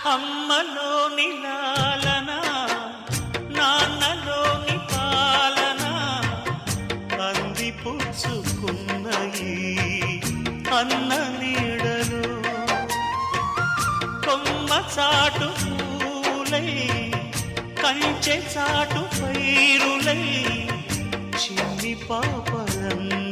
అమ్మలోని లాలన నాన్నలోని పాలన అందిపుచ్చుకున్నయి అన్న నీడలో కొమ్మ చాటు పూలై కంచె చాటు పైరులై చిన్ని పాపలన్న